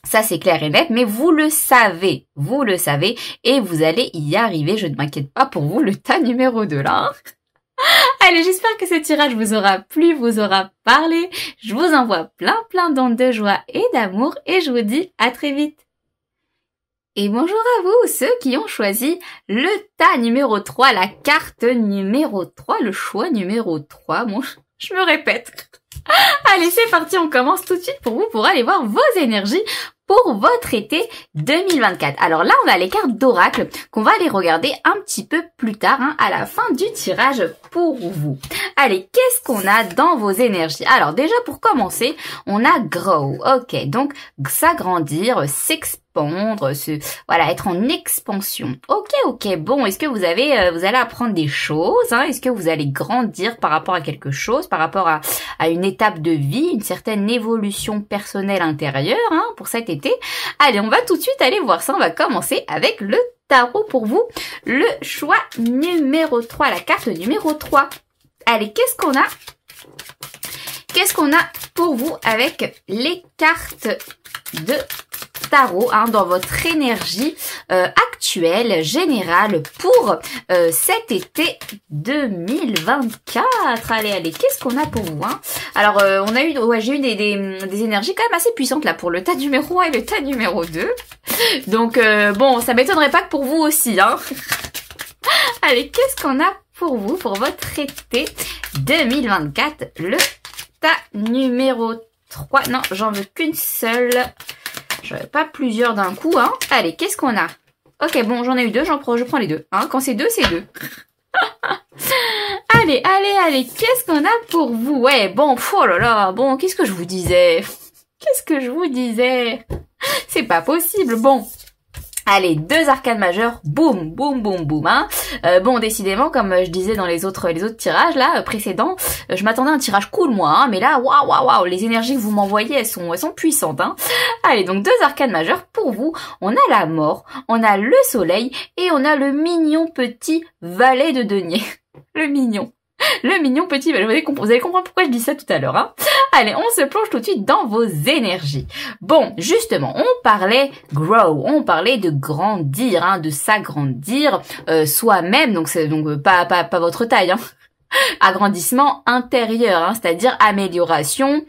Ça, c'est clair et net, mais vous le savez, et vous allez y arriver, je ne m'inquiète pas pour vous, le tas numéro 2 là, hein. Allez, j'espère que ce tirage vous aura plu, vous aura parlé. Je vous envoie plein d'ondes de joie et d'amour et je vous dis à très vite. Et bonjour à vous, ceux qui ont choisi le tas numéro 3, la carte numéro 3, le choix numéro 3. Bon, je me répète. Allez, c'est parti, on commence tout de suite pour aller voir vos énergies pour votre été 2024. Alors là, on a les cartes d'oracle qu'on va aller regarder un petit peu plus tard, hein, à la fin du tirage pour vous. Allez, qu'est-ce qu'on a dans vos énergies? Alors déjà, pour commencer, on a grow. Ok, donc s'agrandir, s'expandre, être en expansion. Ok, bon, est-ce que vous allez apprendre des choses, hein? Est-ce que vous allez grandir par rapport à quelque chose, par rapport à une étape de vie, une certaine évolution personnelle intérieure, hein, pour cet été? Allez, on va tout de suite aller voir ça. On va commencer avec le tarot pour vous. Le choix numéro 3, la carte numéro 3. Allez, qu'est-ce qu'on a? Qu'est-ce qu'on a pour vous avec les cartes de tarot, hein, dans votre énergie actuelle, générale, pour cet été 2024. Allez, qu'est-ce qu'on a pour vous, hein? Alors, j'ai eu des énergies quand même assez puissantes là pour le tas numéro 1 et le tas numéro 2. Donc, bon, ça m'étonnerait pas que pour vous aussi, hein. Allez, qu'est-ce qu'on a pour vous, pour votre été 2024? Le tas numéro 3. Non, j'en veux qu'une seule. J'en veux pas plusieurs d'un coup, hein. Allez, qu'est-ce qu'on a? Ok, bon, j'en ai eu 2, je prends les 2. Hein. Quand c'est 2, c'est 2. Allez, qu'est-ce qu'on a pour vous? Ouais, bon, oh là là, bon, qu'est-ce que je vous disais? C'est pas possible, bon. Allez, 2 arcanes majeures, boum, boum, boum, boum, hein. Bon, décidément, comme je disais dans les autres tirages là précédents, je m'attendais à un tirage cool moi, hein, mais là, waouh, waouh, waouh, les énergies que vous m'envoyez, elles sont puissantes, hein. Allez, donc 2 arcanes majeures pour vous. On a la mort, on a le soleil et on a le mignon petit valet de denier. Le mignon. Le mignon petit, vous allez comprendre pourquoi je dis ça tout à l'heure, hein. Allez, on se plonge tout de suite dans vos énergies. Bon, justement, on parlait grow, on parlait de grandir, hein, de s'agrandir soi-même, donc c'est donc pas votre taille, hein. Agrandissement intérieur, hein, c'est-à-dire amélioration,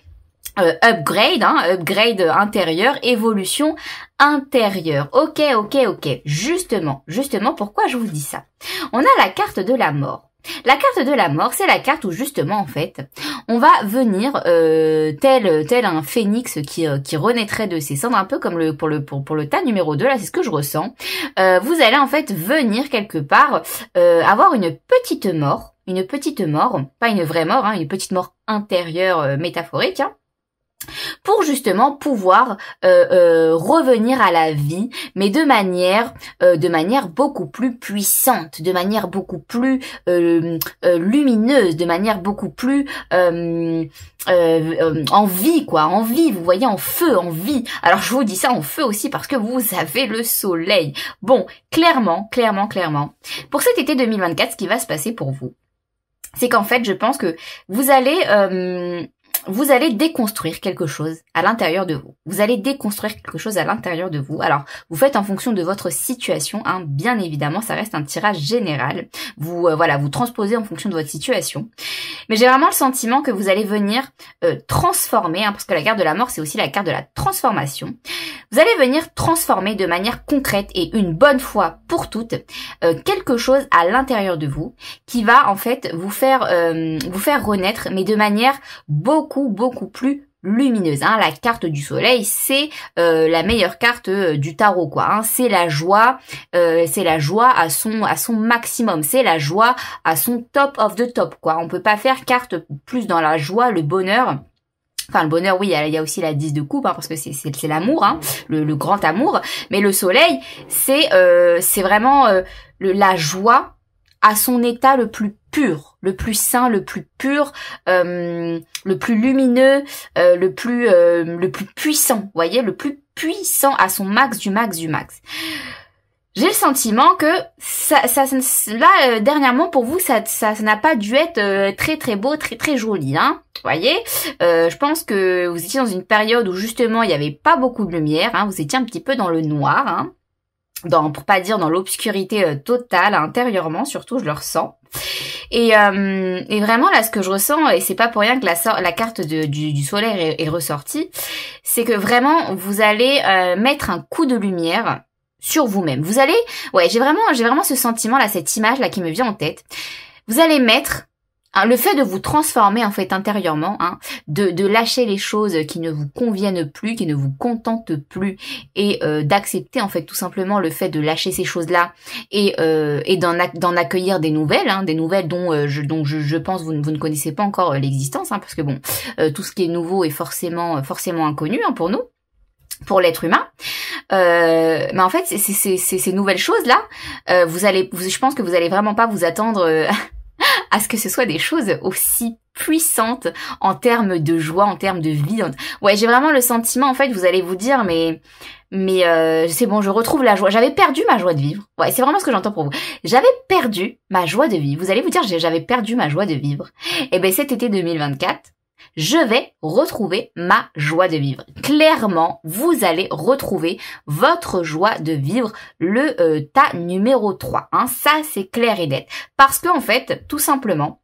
upgrade, hein, upgrade intérieur, évolution intérieure. Ok. Justement, pourquoi je vous dis ça? On a la carte de la mort. La carte de la mort, c'est la carte où justement en fait, on va venir tel un phénix qui renaîtrait de ses cendres, un peu comme pour le tas numéro 2, là c'est ce que je ressens. Vous allez en fait venir quelque part avoir une petite mort, pas une vraie mort, hein, une petite mort intérieure métaphorique, hein, pour justement pouvoir revenir à la vie, mais de manière beaucoup plus puissante, de manière beaucoup plus lumineuse, de manière beaucoup plus en vie, quoi, en vie, vous voyez, en feu, en vie. Alors je vous dis ça en feu aussi parce que vous avez le soleil. Bon, clairement, pour cet été 2024, ce qui va se passer pour vous, c'est qu'en fait, je pense que vous allez déconstruire quelque chose à l'intérieur de vous. Vous allez déconstruire quelque chose à l'intérieur de vous. Alors, vous faites en fonction de votre situation, hein, bien évidemment, ça reste un tirage général. Vous vous transposez en fonction de votre situation. Mais j'ai vraiment le sentiment que vous allez venir transformer, hein, parce que la carte de la mort, c'est aussi la carte de la transformation. Vous allez venir transformer de manière concrète et une bonne fois pour toutes quelque chose à l'intérieur de vous qui va en fait vous faire renaître, mais de manière beaucoup plus lumineuse, hein. La carte du soleil, c'est la meilleure carte du tarot, quoi, hein. C'est la joie à son maximum, c'est la joie à son top of the top, quoi. On peut pas faire carte plus dans la joie, le bonheur. Enfin, le bonheur, oui, il y a aussi la 10 de coupe, hein, parce que c'est l'amour, hein, le grand amour. Mais le soleil, c'est vraiment la joie à son état le plus pur, le plus sain, le plus pur, le plus lumineux, le plus puissant, vous voyez, le plus puissant à son max du max du max. J'ai le sentiment que là dernièrement pour vous ça n'a pas dû être très beau, très joli, hein. Vous voyez, je pense que vous étiez dans une période où justement il n'y avait pas beaucoup de lumière, hein. Vous étiez un petit peu dans le noir, hein. Pour pas dire dans l'obscurité totale, intérieurement surtout, je le ressens. Et vraiment là, ce que je ressens, et c'est pas pour rien que la carte du soleil est ressortie, c'est que vraiment vous allez mettre un coup de lumière sur vous-même. Vous allez, j'ai vraiment ce sentiment là, cette image là qui me vient en tête. Vous allez mettre le fait de vous transformer en fait intérieurement, hein, de lâcher les choses qui ne vous conviennent plus, qui ne vous contentent plus, et d'accepter en fait tout simplement le fait de lâcher ces choses-là et d'en accueillir des nouvelles, hein, des nouvelles dont je pense vous ne connaissez pas encore l'existence, hein, parce que bon, tout ce qui est nouveau est forcément inconnu, hein, pour nous, pour l'être humain. Mais en fait, ces nouvelles choses là, je pense que vous allez vraiment pas vous attendre à ce que ce soit des choses aussi puissantes en termes de joie, en termes de vie. J'ai vraiment le sentiment, en fait, vous allez vous dire, mais c'est bon, je retrouve la joie. J'avais perdu ma joie de vivre. C'est vraiment ce que j'entends pour vous. J'avais perdu ma joie de vivre. Vous allez vous dire, j'avais perdu ma joie de vivre. Et ben cet été 2024, je vais retrouver ma joie de vivre. Clairement, vous allez retrouver votre joie de vivre, le tas numéro 3. Hein. Ça, c'est clair et net. Parce que en fait, tout simplement,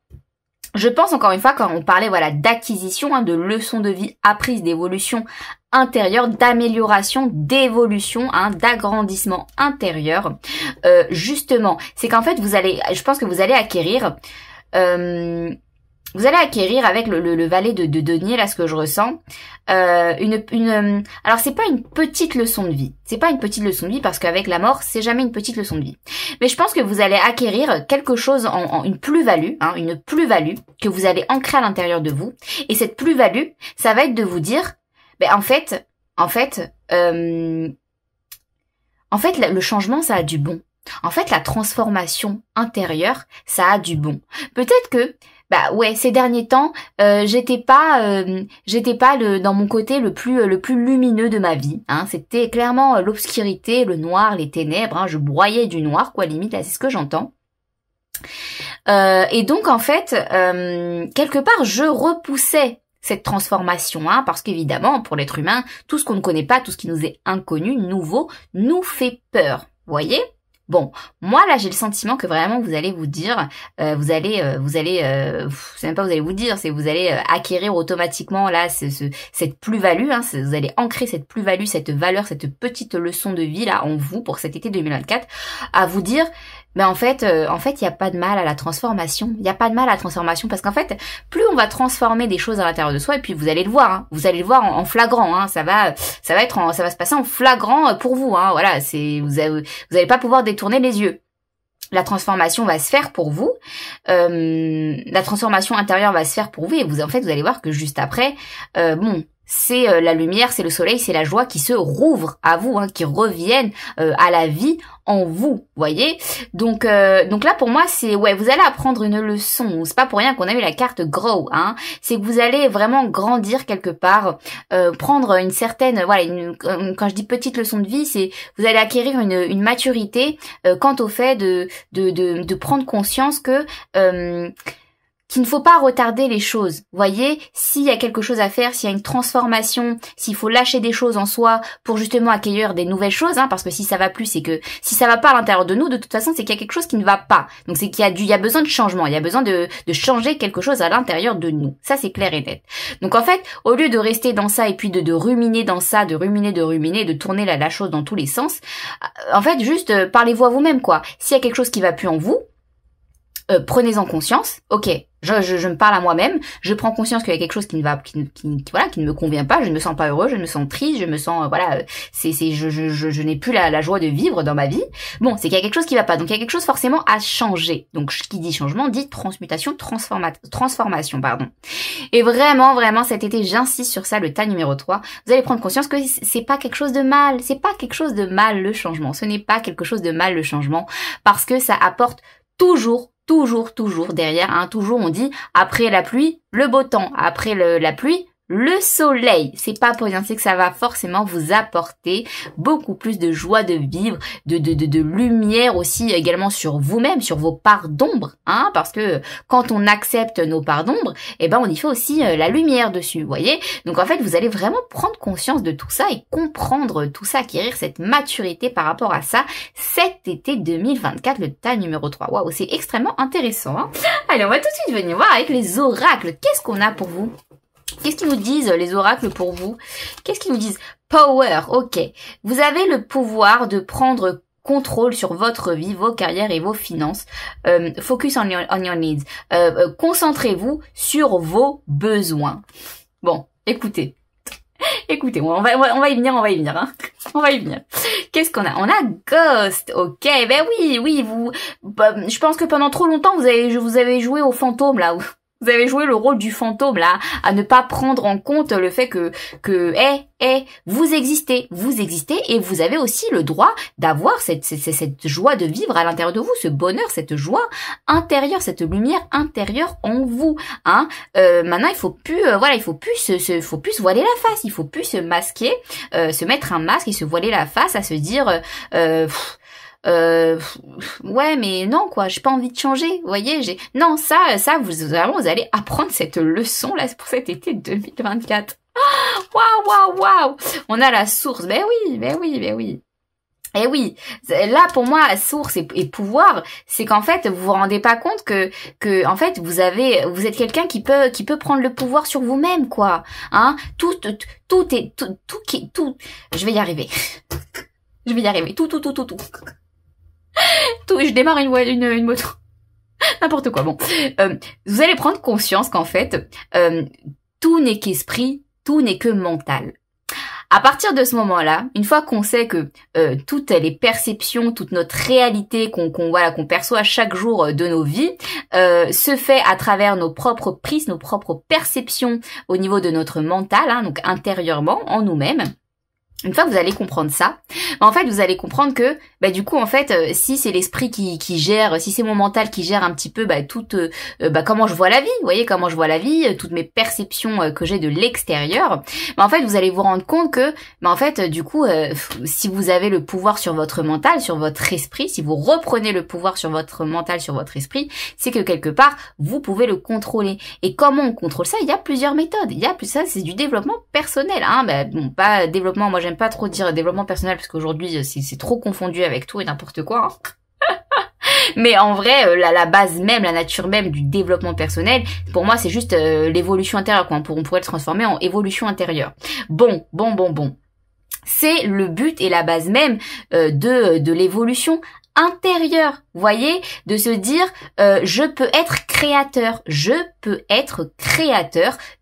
je pense encore une fois, quand on parlait d'acquisition, hein, de leçons de vie apprises, d'évolution intérieure, d'amélioration, d'évolution, hein, d'agrandissement intérieur, justement, c'est qu'en fait, je pense que vous allez acquérir... Vous allez acquérir avec le valet de denier, là, ce que je ressens, alors c'est pas une petite leçon de vie. C'est pas une petite leçon de vie parce qu'avec la mort, c'est jamais une petite leçon de vie. Mais je pense que vous allez acquérir quelque chose en une plus-value, hein, une plus-value que vous allez ancrer à l'intérieur de vous. Et cette plus-value, ça va être de vous dire, en fait, En fait, le changement, ça a du bon. En fait, la transformation intérieure, ça a du bon. Peut-être que, bah ouais, ces derniers temps, j'étais pas dans mon côté le plus lumineux de ma vie. Hein. C'était clairement l'obscurité, le noir, les ténèbres. Hein. Je broyais du noir, quoi, limite. Là, c'est ce que j'entends. Et donc, en fait, quelque part, je repoussais cette transformation, hein, parce qu'évidemment, pour l'être humain, tout ce qu'on ne connaît pas, tout ce qui nous est inconnu, nouveau, nous fait peur. Vous voyez ? Bon, moi là j'ai le sentiment que vraiment vous allez vous dire, c'est même pas vous allez vous dire, c'est vous allez acquérir automatiquement là cette plus-value, hein, vous allez ancrer cette plus-value, cette valeur, cette petite leçon de vie là en vous pour cet été 2024, à vous dire, ben en fait il y a pas de mal à la transformation, il y a pas de mal à la transformation parce qu'en fait plus on va transformer des choses à l'intérieur de soi et puis vous allez le voir, hein, vous allez le voir en flagrant, hein, ça va se passer en flagrant pour vous, hein, voilà, vous allez pas pouvoir détourner les yeux. La transformation va se faire pour vous, la transformation intérieure va se faire pour vous et vous allez voir que juste après, c'est la lumière, c'est le soleil, c'est la joie qui se rouvre à vous, hein, qui reviennent à la vie en vous, voyez. Donc là pour moi c'est vous allez apprendre une leçon. C'est pas pour rien qu'on a eu la carte Grow, hein. C'est que vous allez vraiment grandir quelque part, prendre une certaine quand je dis petite leçon de vie, c'est vous allez acquérir une maturité quant au fait de prendre conscience que qu'il ne faut pas retarder les choses. Vous voyez, s'il y a quelque chose à faire, s'il y a une transformation, s'il faut lâcher des choses en soi pour justement accueillir des nouvelles choses, hein, parce que si ça va plus, c'est que si ça va pas à l'intérieur de nous, de toute façon, c'est qu'il y a quelque chose qui ne va pas. Donc c'est qu'il y a besoin de changement, il y a besoin de changer quelque chose à l'intérieur de nous. Ça, c'est clair et net. Donc en fait, au lieu de rester dans ça et puis de ruminer dans ça, de ruminer, de tourner la chose dans tous les sens, en fait, juste parlez-vous à vous-même, quoi. S'il y a quelque chose qui va plus en vous, prenez-en conscience. Ok, je me parle à moi-même, je prends conscience qu'il y a quelque chose qui ne me convient pas, je ne me sens pas heureux, je me sens triste, je me sens je n'ai plus la joie de vivre dans ma vie. Bon, c'est qu'il y a quelque chose qui va pas, donc il y a quelque chose forcément à changer. Donc qui dit changement dit transmutation, transformation, pardon. Et vraiment cet été, j'insiste sur ça, le tas numéro 3. Vous allez prendre conscience que c'est pas quelque chose de mal, c'est pas quelque chose de mal le changement. Ce n'est pas quelque chose de mal le changement parce que ça apporte toujours derrière, hein, toujours on dit après la pluie, le beau temps, après la pluie, le soleil. C'est pas pour rien, c'est que ça va forcément vous apporter beaucoup plus de joie de vivre, de lumière aussi également sur vous-même, sur vos parts d'ombre, hein, parce que quand on accepte nos parts d'ombre, on y fait aussi la lumière dessus, vous voyez. Donc en fait, vous allez vraiment prendre conscience de tout ça et comprendre tout ça, acquérir cette maturité par rapport à ça cet été 2024, le tas numéro 3. Waouh, c'est extrêmement intéressant, hein. Allez, on va tout de suite venir voir avec les oracles. Qu'est-ce qu'on a pour vous ? Qu'est-ce qu'ils nous disent, les oracles, pour vous? Qu'est-ce qu'ils nous disent? Power, ok. Vous avez le pouvoir de prendre contrôle sur votre vie, vos carrières et vos finances. Focus on your needs. Concentrez-vous sur vos besoins. Bon, écoutez, on va y venir, hein. On va y venir. Qu'est-ce qu'on a? On a Ghost, ok. Ben oui, je pense que pendant trop longtemps, vous avez joué au fantôme, là. Vous avez joué le rôle du fantôme, là, à ne pas prendre en compte le fait que vous existez et vous avez aussi le droit d'avoir cette joie de vivre à l'intérieur de vous, ce bonheur, cette joie intérieure, cette lumière intérieure en vous, hein. Maintenant, il faut plus se voiler la face, il faut plus se masquer, se mettre un masque et se voiler la face à se dire, ouais mais non quoi, j'ai pas envie de changer, vous voyez, non ça vous allez apprendre cette leçon là pour cet été 2024. Waouh, on a la source, ben oui. Et oui, là pour moi source et pouvoir, c'est qu'en fait vous vous rendez pas compte que en fait vous êtes quelqu'un qui peut prendre le pouvoir sur vous-même, quoi, hein. Tout, je vais y arriver, tout, je démarre une moto. N'importe quoi, bon. Vous allez prendre conscience qu'en fait, tout n'est qu'esprit, tout n'est que mental. À partir de ce moment-là, une fois qu'on sait que toutes les perceptions, toute notre réalité qu'on perçoit chaque jour de nos vies, se fait à travers nos propres prises, nos propres perceptions au niveau de notre mental, hein, donc intérieurement, en nous-mêmes. Une fois que vous allez comprendre ça, en fait, vous allez comprendre que, du coup, en fait, si c'est l'esprit qui gère, si c'est mon mental qui gère un petit peu, comment je vois la vie, vous voyez, comment je vois la vie, toutes mes perceptions que j'ai de l'extérieur, en fait, vous allez vous rendre compte que, en fait, du coup, si vous avez le pouvoir sur votre mental, sur votre esprit, si vous reprenez le pouvoir sur votre mental, sur votre esprit, c'est que quelque part, vous pouvez le contrôler. Et comment on contrôle ça? Il y a plusieurs méthodes. Ça, c'est du développement personnel, hein. Pas développement, moi j'aime pas trop dire développement personnel parce qu'aujourd'hui c'est trop confondu avec tout et n'importe quoi, hein. Mais en vrai, la base même, la nature même du développement personnel, pour moi c'est juste l'évolution intérieure, quoi. On pourrait le transformer en évolution intérieure. Bon. C'est le but et la base même de l'évolution intérieure, voyez, de se dire je peux être créateur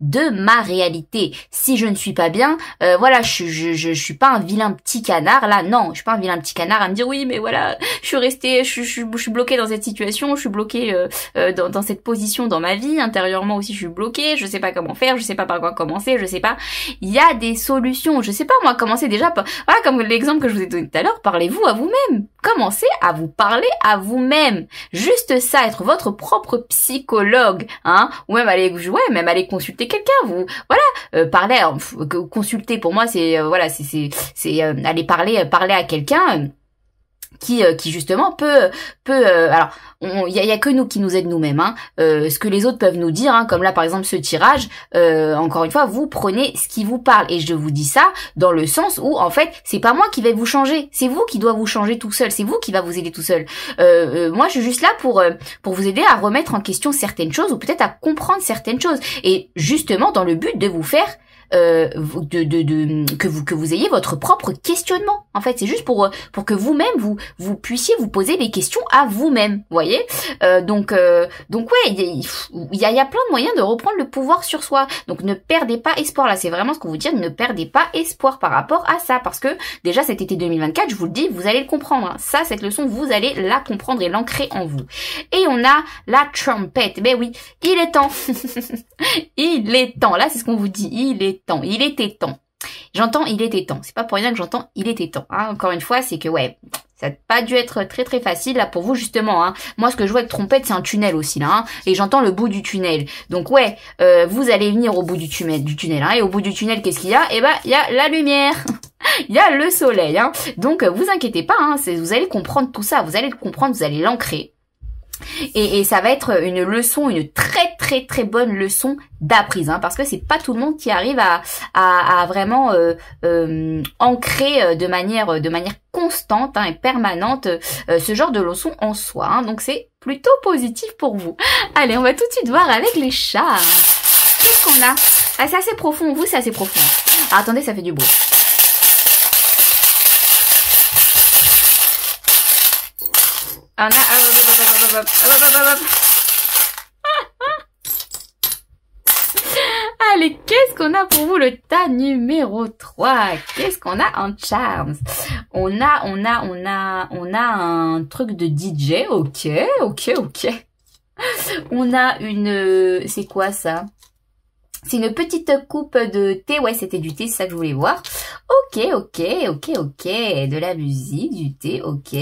de ma réalité. Si je ne suis pas bien, je suis pas un vilain petit canard là, non, je suis pas un vilain petit canard à me dire oui mais voilà, je suis bloqué dans cette situation, je suis bloqué dans cette position dans ma vie, intérieurement aussi je suis bloqué, je sais pas comment faire, je sais pas par quoi commencer, je sais pas. Il y a des solutions, je sais pas moi, commencez déjà par, voilà, comme l'exemple que je vous ai donné tout à l'heure, parlez-vous à vous-même. Commencez à vous parler à vous-même. Juste ça, être votre propre psychologue, hein, ou même aller consulter quelqu'un, vous, voilà, parler, consulter pour moi c'est, aller parler à quelqu'un, qui justement peut alors il y a que nous qui nous aident nous-mêmes, hein. Ce que les autres peuvent nous dire, hein, comme là par exemple ce tirage, encore une fois vous prenez ce qui vous parle, et je vous dis ça dans le sens où en fait c'est pas moi qui vais vous changer, c'est vous qui doit vous changer tout seul, c'est vous qui va vous aider tout seul. Moi je suis juste là pour vous aider à remettre en question certaines choses ou peut-être à comprendre certaines choses, et justement dans le but de vous faire que vous ayez votre propre questionnement. En fait, c'est juste pour que vous-même vous puissiez vous poser des questions à vous-même, voyez. Donc ouais, il y a plein de moyens de reprendre le pouvoir sur soi. Donc ne perdez pas espoir, là, c'est vraiment ce qu'on vous dit, ne perdez pas espoir par rapport à ça, parce que déjà cet été 2024, je vous le dis, vous allez le comprendre, hein. Ça, cette leçon, vous allez la comprendre et l'ancrer en vous. Et on a la trompette. Ben oui, il est temps. Il est temps. Là, c'est ce qu'on vous dit. Il était temps. J'entends il était temps. C'est pas pour rien que j'entends il était temps, hein. Encore une fois, c'est que ouais, ça n'a pas dû être très très facile là pour vous justement, hein. Moi, ce que je vois avec trompette, c'est un tunnel aussi là, hein, et j'entends le bout du tunnel. Donc ouais, vous allez venir au bout du tunnel, hein, et au bout du tunnel, qu'est-ce qu'il y a? Eh ben, il y a la lumière. Il y a le soleil, hein. Donc vous inquiétez pas, hein, vous allez comprendre tout ça, vous allez le comprendre, vous allez l'ancrer. Et ça va être une leçon, une très très très bonne leçon d'apprise, hein, parce que c'est pas tout le monde qui arrive à vraiment ancrer de manière constante, hein, et permanente ce genre de leçon en soi, hein. Donc c'est plutôt positif pour vous. Allez, on va tout de suite voir avec les chats. Qu'est-ce qu'on a? Ah, c'est assez profond, vous c'est assez profond. Ah, attendez, ça fait du bruit. On a... Allez, qu'est-ce qu'on a pour vous, le tas numéro 3? Qu'est-ce qu'on a en charms? On a un truc de DJ, ok. On a une... C'est quoi ça? C'est une petite coupe de thé, ouais, c'était du thé, c'est ça que je voulais voir. Ok, de la musique, du thé, ok.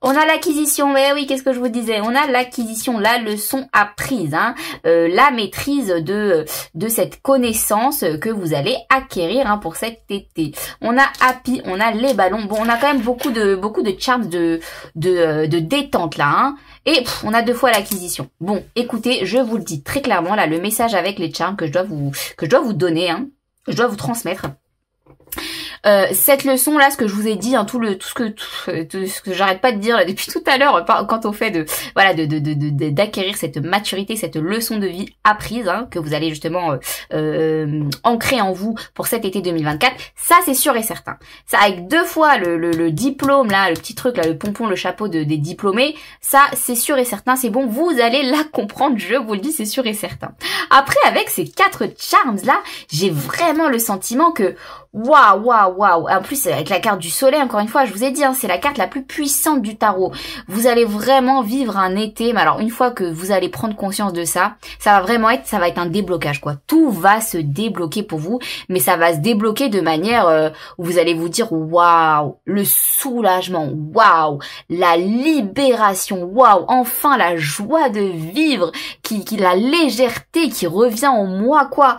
On a l'acquisition, mais oui, qu'est-ce que je vous disais? On a l'acquisition, la leçon apprise, hein, la maîtrise de cette connaissance que vous allez acquérir, hein, pour cet été. On a Happy, on a les ballons. Bon, on a quand même beaucoup de charms de détente là, hein. Et on a 2 fois l'acquisition. Bon, écoutez, je vous le dis très clairement là, le message avec les charms que je dois vous donner, hein, je dois vous transmettre. Cette leçon là, ce que je vous ai dit, hein, tout ce que j'arrête pas de dire là, depuis tout à l'heure, quant au fait d'acquérir cette maturité, cette leçon de vie apprise, hein, que vous allez justement ancrer en vous pour cet été 2024, ça c'est sûr et certain. Ça, avec 2 fois le diplôme là, le petit truc là, le pompon, le chapeau des diplômés, ça c'est sûr et certain, c'est bon, vous allez la comprendre, je vous le dis, c'est sûr et certain. Après, avec ces 4 charms là, j'ai vraiment le sentiment que Waouh, waouh, waouh. En plus, avec la carte du soleil, encore une fois, je vous ai dit, hein, c'est la carte la plus puissante du tarot. Vous allez vraiment vivre un été, mais alors une fois que vous allez prendre conscience de ça, ça va être un déblocage, quoi. Tout va se débloquer pour vous, mais ça va se débloquer de manière où vous allez vous dire, waouh, le soulagement, waouh, la libération, waouh, enfin la joie de vivre, la légèreté qui revient en moi, quoi.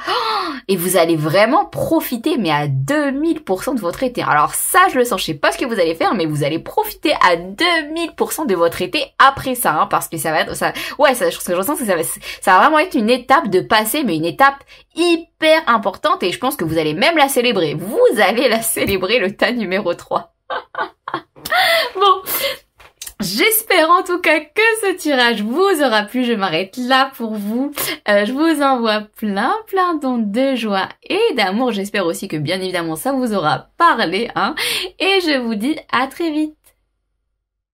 Et vous allez vraiment profiter, mais à 2000% de votre été. Alors ça, je le sens, je sais pas ce que vous allez faire, mais vous allez profiter à 2000% de votre été après ça, hein, parce que ça va être, ça, ouais, ça, ce que je ressens, c'est que ça va vraiment être une étape de passé, mais une étape hyper importante, et je pense que vous allez même la célébrer. Vous allez la célébrer, le tas numéro 3. Bon. J'espère en tout cas que ce tirage vous aura plu. Je m'arrête là pour vous. Je vous envoie plein d'ondes de joie et d'amour. J'espère aussi que bien évidemment ça vous aura parlé, hein. Et je vous dis à très vite.